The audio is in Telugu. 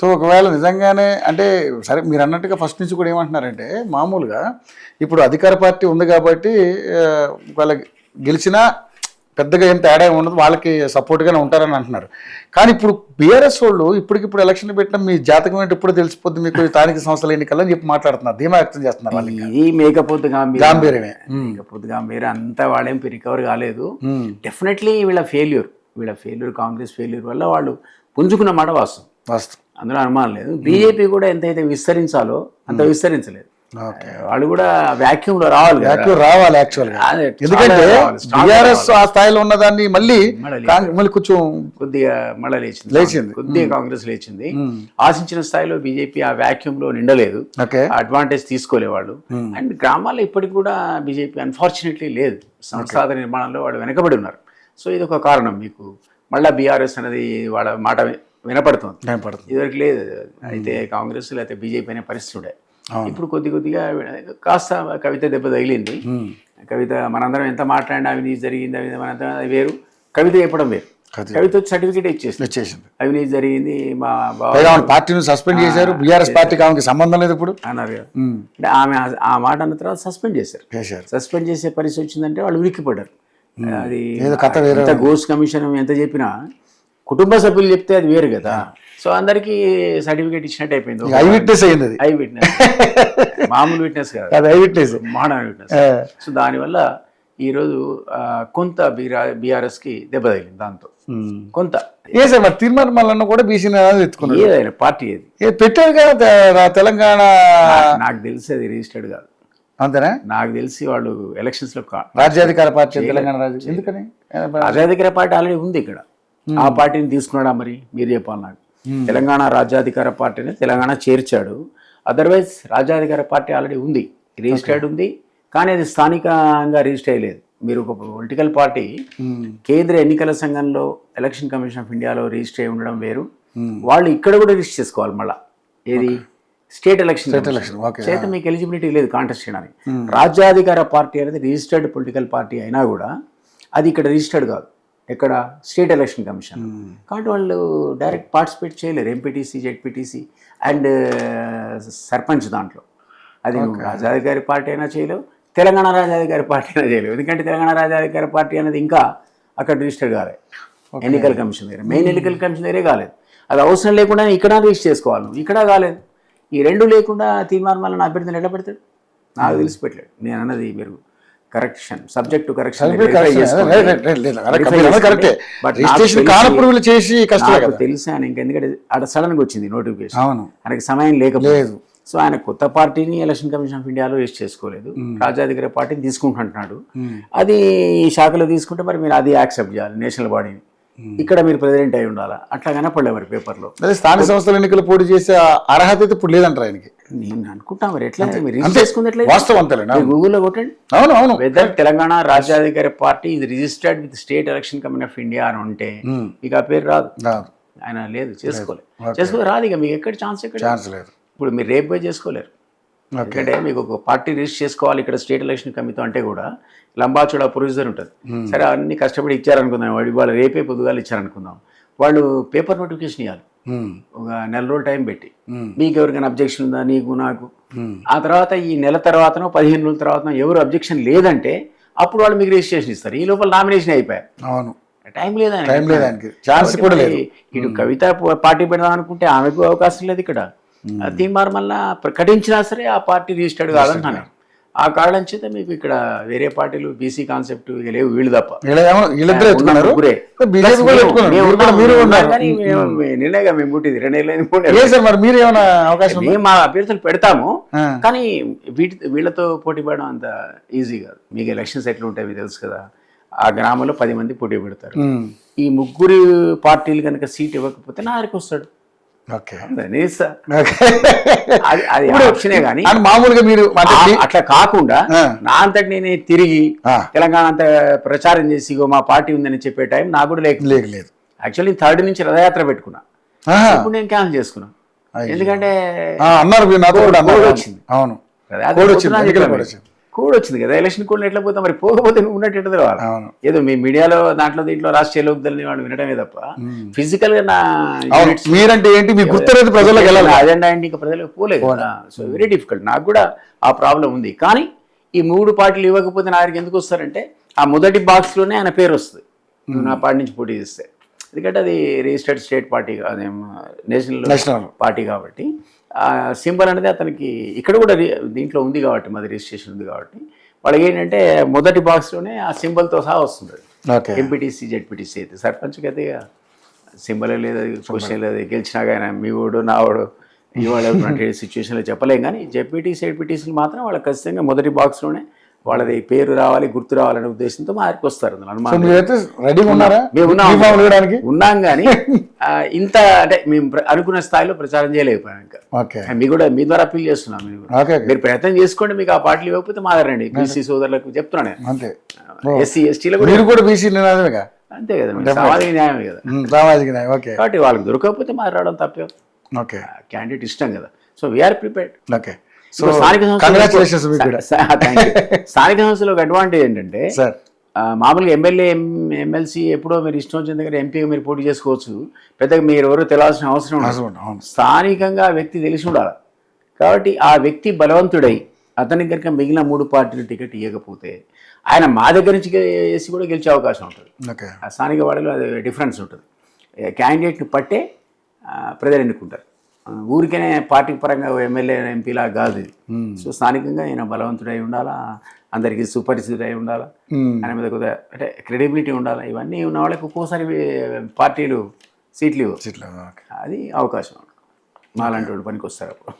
సో ఒకవేళ నిజంగానే అంటే సరే మీరు అన్నట్టుగా ఫస్ట్ నుంచి కూడా ఏమంటున్నారంటే మామూలుగా ఇప్పుడు అధికార పార్టీ ఉంది కాబట్టి వాళ్ళ గెలిచినా పెద్దగా ఏం తేడా ఉండదు, వాళ్ళకి సపోర్ట్గానే ఉంటారని అంటున్నారు. కానీ ఇప్పుడు బీఆర్ఎస్ వాళ్ళు ఇప్పటికిప్పుడు ఎలక్షన్ పెట్టిన మీ జాతకం ఏంటి ఇప్పుడు తెలిసిపోద్ది మీకు స్థానిక సంస్థల ఎన్నికలని చెప్పి మాట్లాడుతున్నారు, ధీమా వ్యక్తం చేస్తున్నారు. వాళ్ళకి ఇది మేకపోతు గాంభీర్యమే, మేకపోతు గాంభీర్యం అంతా వాళ్ళేం రికవర్ కాలేదు. డెఫినెట్లీ వీళ్ళ ఫెయిల్యూర్ కాంగ్రెస్ ఫెయిల్యూర్ వల్ల వాళ్ళు పుంజుకున్న మాట వాస్తవం, అందులో అనుమానం లేదు. బీజేపీ కూడా ఎంతైతే విస్తరించాలో అంత విస్తరించలేదు. వాళ్ళు కూడా వ్యాక్యూమ్ లో రావాలి యాక్చువల్గా. ఎందుకంటే బీఆర్ఎస్ ఆ స్థాయిలో ఉన్నదాన్ని మళ్ళీ కొంచెం కొద్దిగా మళ్ళీ లేచింది కొద్దిగా కాంగ్రెస్ లేచింది. ఆశించిన స్థాయిలో బీజేపీ ఆ వ్యాక్యూమ్ లో నిండలేదు, అడ్వాంటేజ్ తీసుకోలే వాళ్ళు. అండ్ గ్రామాల్లో ఇప్పటికి కూడా బీజేపీ అన్ఫార్చునేట్లీ లేదు, సంస్థాగత నిర్మాణంలో వాళ్ళు వెనకబడి ఉన్నారు. సో ఇది ఒక కారణం. మీకు మళ్ళీ బీఆర్ఎస్ అనేది వాళ్ళ మాట వినపడుతుంది, ఇదివరకు లేదు. అయితే కాంగ్రెస్ లేకపోతే బీజేపీ అనే పరిస్థితి ఉండే. ఇప్పుడు కొద్దిగా కాస్త కవిత దెబ్బ తగిలింది. కవిత మనందరం ఎంత మాట్లాడినా అవినీతి జరిగింది, మనందరం అది వేరు, కవిత చెప్పడం వేరు. కవిత వచ్చి సర్టిఫికేట్ ఇచ్చేసింది, అవినీతి జరిగింది, మా పార్టీని సస్పెండ్ చేశారు, బీఆర్ఎస్ పార్టీకి ఆమెకి సంబంధం లేదు ఇప్పుడు అన్నారు కదా. అంటే ఆమె ఆ మాట అన్న తర్వాత సస్పెండ్ చేశారు. సస్పెండ్ చేసే పరిస్థితి వచ్చిందంటే వాళ్ళు ఉలిక్కిపడ్డారు. అది గోస్ట్ కమిషన్ ఎంత చెప్పినా కుటుంబ సభ్యులు చెప్తే అది వేరు కదా. సో అందరికి సర్టిఫికేట్ ఇచ్చినట్టు అయిపోయింది. ఐ విట్నెస్ అయింది, ఐ విట్నెస్, మామూలు విట్నెస్ కాదు, I witness, modern witness. So దానివల్ల ఈరోజు కొంత బీఆర్ఎస్కి దెబ్బ తగిలింది. దాంతో కొంత తీర్మానం మళ్ళీ కూడా బీసీ ఎత్తుకున్నారు. ఏదైనా పార్టీ ఏది పెట్టారు కదా తెలంగాణ, నాకు తెలిసి అది రిజిస్టర్డ్ కాదు. అంతేనా? నాకు తెలిసి వాళ్ళు ఎలక్షన్స్ లో రాజ్యాధికార పార్టీ తెలంగాణ ఎందుకని రాజ్యాధికార పార్టీ ఆల్రెడీ ఉంది ఇక్కడ. ఆ పార్టీని తీసుకున్నాడా మరి మీరు చెప్పాలి నాకు. తెలంగాణ రాజ్యాధికార పార్టీని తెలంగాణ చేర్చాడు, అదర్వైజ్ రాజ్యాధికార పార్టీ ఆల్రెడీ ఉంది, రిజిస్టర్డ్ ఉంది. కానీ అది స్థానికంగా రిజిస్టర్ అయ్యలేదు. మీరు ఒక పొలిటికల్ పార్టీ కేంద్ర ఎన్నికల సంఘంలో ఎలక్షన్ కమిషన్ ఆఫ్ ఇండియాలో రిజిస్టర్ అయి ఉండడం వేరు, వాళ్ళు ఇక్కడ కూడా రిజిస్టర్ చేసుకోవాలి. మళ్ళీ ఏది స్టేట్ ఎలక్షన్ చేత మీకు ఎలిజిబిలిటీ లేదు కాంటెస్ట్ చేయడానికి. రాజ్యాధికార పార్టీ అనేది రిజిస్టర్డ్ పొలిటికల్ పార్టీ అయినా కూడా అది ఇక్కడ రిజిస్టర్డ్ కాదు, ఎక్కడ స్టేట్ ఎలక్షన్ కమిషన్. కాబట్టి వాళ్ళు డైరెక్ట్ పార్టిసిపేట్ చేయలేరు ఎంపీటీసీ, జెడ్పీటీసీ అండ్ సర్పంచ్ దాంట్లో. అది రాజ్యాధికారి పార్టీ అయినా చేయలేవు, తెలంగాణ రాజ్యాధికారి పార్టీ అయినా చేయలేవు. ఎందుకంటే తెలంగాణ రాజ్యాధికారి పార్టీ అనేది ఇంకా అక్కడ రిజిస్టర్ కాలేదు ఎన్నికల కమిషన్ దగ్గర, మెయిన్ ఎన్నికల కమిషన్ దగ్గరే కాలేదు. అది అవసరం లేకుండా ఇక్కడ రిజిస్టర్ చేసుకోవాలి, ఇక్కడ కాలేదు. ఈ రెండు లేకుండా తీర్మానం వల్ల నా అభ్యర్థిని ఎట్లా పెడతాడు? నాకు తెలిసి పెట్టలేడు. నేను అన్నది మీరు కరెక్షన్, సబ్జెక్ట్ టు కరెక్షన్ తెలిసాను. ఇంకెందుకంటే అక్కడ సడన్ గా వచ్చింది నోటిఫికేషన్, ఆయనకి సమయం లేకపోలేదు. సో ఆయన కొత్త పార్టీని ఎలక్షన్ కమిషన్ ఆఫ్ ఇండియాలో రిజిస్టర్ చేసుకోలేదు, రాజ్యాధికార పార్టీని తీసుకుంటున్నాడు. అది ఈ శాఖలో తీసుకుంటే మరి మీరు అది యాక్సెప్ట్ చేయాలి, నేషనల్ బాడీని. ఇక్కడ మీరు ప్రెసిడెంట్ అయి ఉండాలా, అట్లా కనపడలే మరి పేపర్లో. స్థానిక సంస్థల ఎన్నికలు పోటీ చేసే అర్హత అయితే ఇప్పుడు లేదంటారు ఆయనకి. నేను అనుకుంటా మరి ఎట్లా చేసుకుంది గూగుల్లో కొట్టండి. అవును, వెదర్ తెలంగాణ రాజ్యాధికారి పార్టీ ఇది registered with state election commission of India అని ఉంటే మీకు ఆ పేరు రాదు. ఆయన లేదు, చేసుకోలేదు, రాదు. ఇక మీకు ఎక్కడ ఛాన్స్ లేదు. ఇప్పుడు మీరు రేపు పోయి చేసుకోలేరు, ఎందుకంటే మీకు ఒక పార్టీ రిజిస్టర్ చేసుకోవాలి ఇక్కడ స్టేట్ ఎలక్షన్ కమిటీ అంటే కూడా లంబాచూడ ప్రొసీజర్ ఉంటుంది. సరే అన్ని కష్టపడి ఇచ్చారనుకుందాం, వాళ్ళు రేపే పొద్దుగాలు ఇచ్చారనుకుందాం, వాళ్ళు పేపర్ నోటిఫికేషన్ ఇవ్వాలి ఒక నెల రోజులు టైం పెట్టి. మీకు ఎవరికైనా అబ్జెక్షన్ ఉందా, నీకు నాకు. ఆ తర్వాత ఈ నెల తర్వాతనో 15 రోజుల తర్వాత ఎవరు అబ్జెక్షన్ లేదంటే అప్పుడు వాళ్ళు మీకు రిజిస్ట్రేషన్ ఇస్తారు. ఈ లోపల నామినేషన్ అయిపోయారు, టైం లేదా. ఇటు కవిత పార్టీ పెడదాం అనుకుంటే ఆమెకు అవకాశం లేదు ఇక్కడ. తీర్మానం వల్ల ప్రకటించినా సరే ఆ పార్టీ రిజిస్టర్డ్ కాదంటున్నాను. ఆ కారణం చేత మీకు ఇక్కడ వేరే పార్టీలు బీసీ కాన్సెప్ట్ లేవు, వీళ్ళు తప్ప. నిర్ణయంగా మేము పుట్టింది 2 మేము మా అభ్యర్థులు పెడతాము, కానీ వీళ్ళతో పోటీ పడడం అంత ఈజీ కాదు. మీకు ఎలక్షన్స్ ఎట్లా ఉంటాయి మీకు తెలుసు కదా. ఆ గ్రామంలో 10 మంది పోటీ పెడతారు. ఈ 3 పార్టీలు కనుక సీట్ ఇవ్వకపోతే నారికి వస్తాడు. మామూలుగా మీరు అట్లా కాకుండా నా అంతటి నేనే తిరిగి తెలంగాణ అంతా ప్రచారం చేసి మా పార్టీ ఉందని చెప్పే టైం నాకు కూడా లేదు. యాక్చువల్లీ 3rd నుంచి రథయాత్ర పెట్టుకున్నా, ఇప్పుడు నేను క్యాన్సిల్ చేసుకున్నా. ఎందుకంటే కోడ్ వచ్చింది కదా, ఎలక్షన్ కోడ్ ఎట్లా పోతాం మరి, పోకపోతే నువ్వు ఉన్నట్టు ఎట్లా తెలవాలి? అవును. ఏదో మీ మీడియాలో దాంట్లో దీంట్లో రాష్ట్రీయ లోక్దల్ని వాళ్ళు వినడమే తప్ప ఫిజికల్ గా నా అవును. మీరంటే ఏంటి మీకు గుర్తులేదు ప్రజలకు వెళ్ళాలి. అజెండా ఏంటి ఇంకా ప్రజలకు పోలేదు కదా. So very difficult. నాకు కూడా ఆ ప్రాబ్లం ఉంది. కానీ ఈ 3 పార్టీలు ఇవ్వకపోతే నా దగ్గరికి ఎందుకు వస్తారంటే ఆ మొదటి బాక్స్లోనే ఆయన పేరు వస్తుంది నా పార్టీ నుంచి పోటీ చేస్తే. ఎందుకంటే అది రిజిస్టర్డ్ స్టేట్ పార్టీ, అదేం నేషనల్ పార్టీ కాబట్టి ఆ సింబల్ అనేది అతనికి ఇక్కడ కూడా దీంట్లో ఉంది కాబట్టి, మాది రిజిస్ట్రేషన్ ఉంది కాబట్టి వాళ్ళకి ఏంటంటే మొదటి బాక్స్లోనే ఆ సింబల్తో సహా వస్తుంది. ఎంపీటీసీ జెడ్పీటీసీ అయితే సర్పంచ్కి అయితే సింబల్ లేదు, క్వశ్చన్ లేదు, గెలిచినా కానీ మీ ఓడు నా ఓడు ఇవాళ సిచ్యువేషన్లో చెప్పలేం. కానీ జెడ్పీటీసీ జెడ్పీటీసీలు మాత్రం వాళ్ళకి ఖచ్చితంగా మొదటి బాక్స్లోనే వాళ్ళది పేరు రావాలి, గుర్తు రావాలనే ఉద్దేశంతో మా దగ్గరికి వస్తారు. ఉన్నాం కానీ ఇంత అంటే మేము అనుకున్న స్థాయిలో ప్రచారం చేయలేకపోయాం. ఇంకా మీ కూడా మీ ద్వారా అప్పీల్ చేస్తున్నాం, మీరు ప్రయత్నం చేసుకోండి. మీకు ఆ పార్టీలు ఇవ్వకపోతే మా దగ్గర రండి. బీసీ సోదరులకు చెప్తున్నాను, ఎస్సీ ఎస్టీలకు కూడా అంతే కదా, సామాజిక న్యాయమే కదా. కాబట్టి వాళ్ళకి దొరకకపోతే మా రావడం తప్పే. క్యాండిడేట్ ఇష్టం కదా. So we are prepared. స్థానిక సంస్థలో ఒక అడ్వాంటేజ్ ఏంటంటే మామూలుగా ఎమ్మెల్యే ఎమ్మెల్సీ ఎప్పుడో మీరు ఇష్టం వచ్చిన దగ్గర ఎంపీగా మీరు పోటీ చేసుకోవచ్చు. పెద్దగా మీరు ఎవరో తెలియాల్సిన అవసరం ఉండదు. స్థానికంగా ఆ వ్యక్తి తెలిసి ఉండాలి. కాబట్టి ఆ వ్యక్తి బలవంతుడై అతని కనుక మిగిలిన 3 పార్టీలు టికెట్ ఇవ్వకపోతే ఆయన మా దగ్గర నుంచి వేసి కూడా గెలిచే అవకాశం ఉంటుంది. ఆ స్థానిక వాడలో అది డిఫరెన్స్ ఉంటుంది. క్యాండిడేట్ని పట్టే ప్రజలు ఎన్నుకుంటారు. ఊరికనే పార్టీ పరంగా ఎమ్మెల్యే ఎంపీలా కాదు ఇది. సో స్థానికంగా ఆయన బలవంతుడై ఉండాలా, అందరికీ సుపరిచితుడై ఉండాలా, ఆయన మీద కొద్దిగా అంటే క్రెడిబిలిటీ ఉండాలా. ఇవన్నీ ఉన్న వాళ్ళకి ఒక్కోసారి పార్టీలు సీట్లు అది అవకాశం. మాలాంటి వాళ్ళు పనికి వస్తారు అప్పుడు.